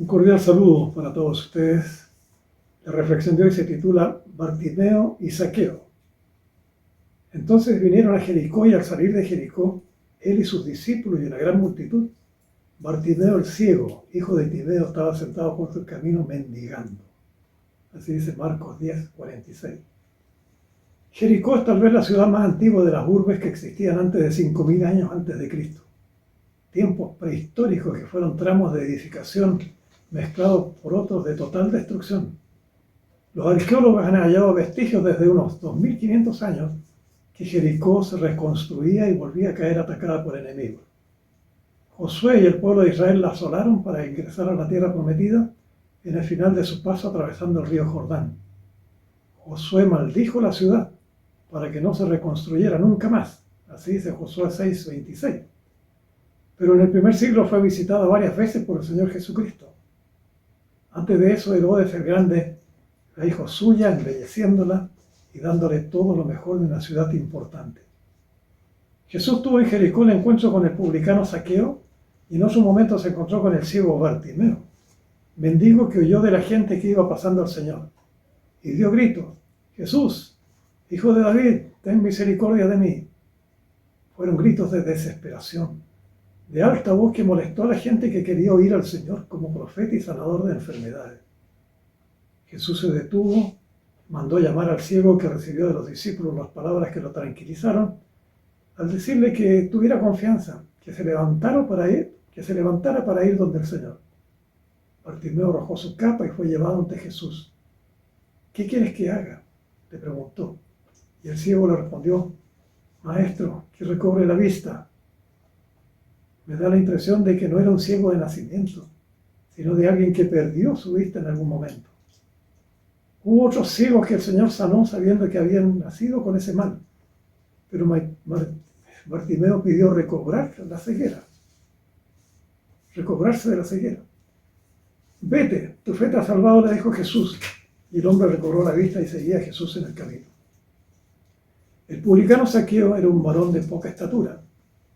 Un cordial saludo para todos ustedes. La reflexión de hoy se titula Bartimeo y Zaqueo. Entonces vinieron a Jericó y al salir de Jericó, él y sus discípulos y una gran multitud, Bartimeo el ciego, hijo de Timeo, estaba sentado junto al camino mendigando. Así dice Marcos 10:46. Jericó es tal vez la ciudad más antigua de las urbes que existían antes de 5000 años antes de Cristo. Tiempos prehistóricos que fueron tramos de edificación mezclados por otros de total destrucción. Los arqueólogos han hallado vestigios desde unos 2500 años que Jericó se reconstruía y volvía a caer atacada por enemigos. Josué y el pueblo de Israel la asolaron para ingresar a la tierra prometida en el final de su paso atravesando el río Jordán. Josué maldijo la ciudad para que no se reconstruyera nunca más. Así dice Josué 6:26. Pero en el primer siglo fue visitada varias veces por el Señor Jesucristo. Antes de eso, Herodes el Grande la hizo suya, embelleciéndola y dándole todo lo mejor de una ciudad importante. Jesús tuvo en Jericó el encuentro con el publicano Zaqueo y en otro momento se encontró con el ciego Bartimeo, mendigo que huyó de la gente que iba pasando al Señor, y dio gritos: Jesús, hijo de David, ten misericordia de mí. Fueron gritos de desesperación, de alta voz que molestó a la gente que quería oír al Señor como profeta y sanador de enfermedades. Jesús se detuvo, mandó llamar al ciego que recibió de los discípulos las palabras que lo tranquilizaron, al decirle que tuviera confianza, que se levantara para ir donde el Señor. Bartimeo arrojó su capa y fue llevado ante Jesús. ¿Qué quieres que haga?, le preguntó. Y el ciego le respondió: Maestro, que recobre la vista. Me da la impresión de que no era un ciego de nacimiento, sino de alguien que perdió su vista en algún momento. Hubo otros ciegos que el Señor sanó sabiendo que habían nacido con ese mal, pero Bartimeo pidió recobrar la ceguera, recobrarse de la ceguera. Vete, tu fe te ha salvado, le dijo Jesús, y el hombre recobró la vista y seguía a Jesús en el camino. El publicano Zaqueo era un varón de poca estatura,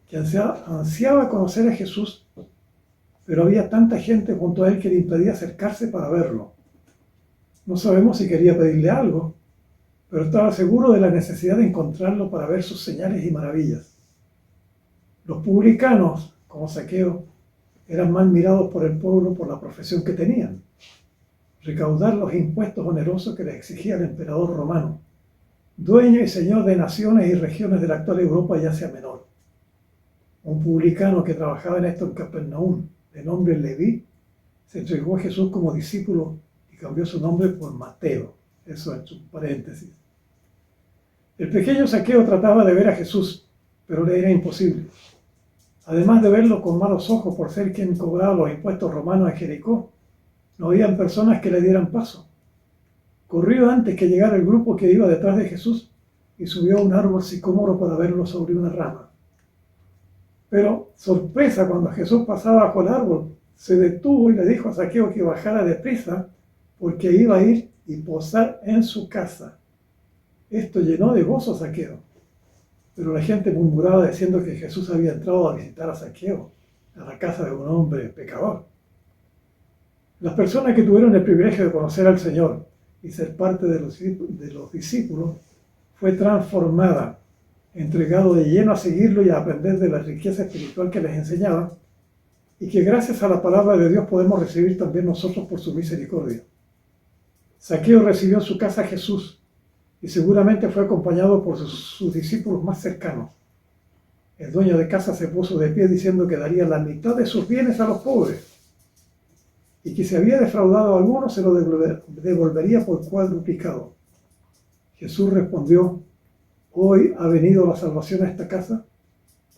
que ansiaba conocer a Jesús, pero había tanta gente junto a él que le impedía acercarse para verlo. No sabemos si quería pedirle algo, pero estaba seguro de la necesidad de encontrarlo para ver sus señales y maravillas. Los publicanos, como Zaqueo, eran mal mirados por el pueblo por la profesión que tenían: recaudar los impuestos onerosos que les exigía el emperador romano, dueño y señor de naciones y regiones de la actual Europa y Asia Menor. Un publicano que trabajaba en esto en Capernaum, de nombre Leví, se entregó a Jesús como discípulo y cambió su nombre por Mateo. Eso en su paréntesis. El pequeño Zaqueo trataba de ver a Jesús, pero le era imposible. Además de verlo con malos ojos por ser quien cobraba los impuestos romanos en Jericó, no habían personas que le dieran paso. Corrió antes que llegara el grupo que iba detrás de Jesús y subió a un árbol sicómoro para verlo sobre una rama. Pero, sorpresa, cuando Jesús pasaba bajo el árbol, se detuvo y le dijo a Zaqueo que bajara deprisa porque iba a ir y posar en su casa. Esto llenó de gozo a Zaqueo, pero la gente murmuraba diciendo que Jesús había entrado a visitar a Zaqueo, a la casa de un hombre pecador. Las personas que tuvieron el privilegio de conocer al Señor y ser parte de los discípulos fue transformada, entregado de lleno a seguirlo y a aprender de la riqueza espiritual que les enseñaba, y que gracias a la palabra de Dios podemos recibir también nosotros por su misericordia. Zaqueo recibió en su casa a Jesús y seguramente fue acompañado por sus discípulos más cercanos. El dueño de casa se puso de pie diciendo que daría la mitad de sus bienes a los pobres y que si había defraudado a alguno se lo devolvería por cuadruplicado. Jesús respondió: Hoy ha venido la salvación a esta casa,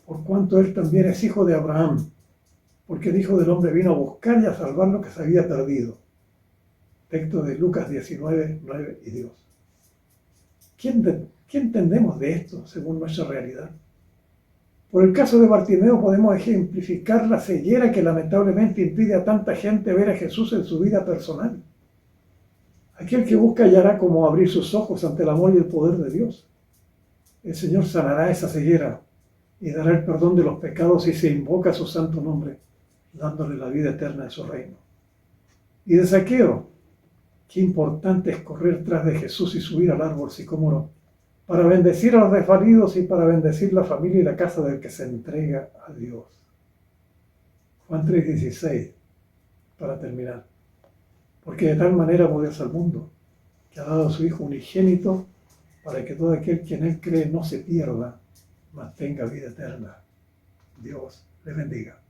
por cuanto él también es hijo de Abraham, porque el Hijo del Hombre vino a buscar y a salvar lo que se había perdido. Texto de Lucas 19:9 y 10. ¿Qué entendemos de esto según nuestra realidad? Por el caso de Bartimeo podemos ejemplificar la ceguera que lamentablemente impide a tanta gente ver a Jesús en su vida personal. Aquel que busca hallará cómo abrir sus ojos ante el amor y el poder de Dios. El Señor sanará esa ceguera y dará el perdón de los pecados si se invoca su santo nombre, dándole la vida eterna en su reino. Y de Zaqueo, qué importante es correr tras de Jesús y subir al árbol sicómoro para bendecir a los desvalidos y para bendecir la familia y la casa del que se entrega a Dios. Juan 3:16, para terminar. Porque de tal manera amó Dios al mundo, que ha dado a su Hijo unigénito, para que todo aquel que en Él cree no se pierda, mas tenga vida eterna. Dios le bendiga.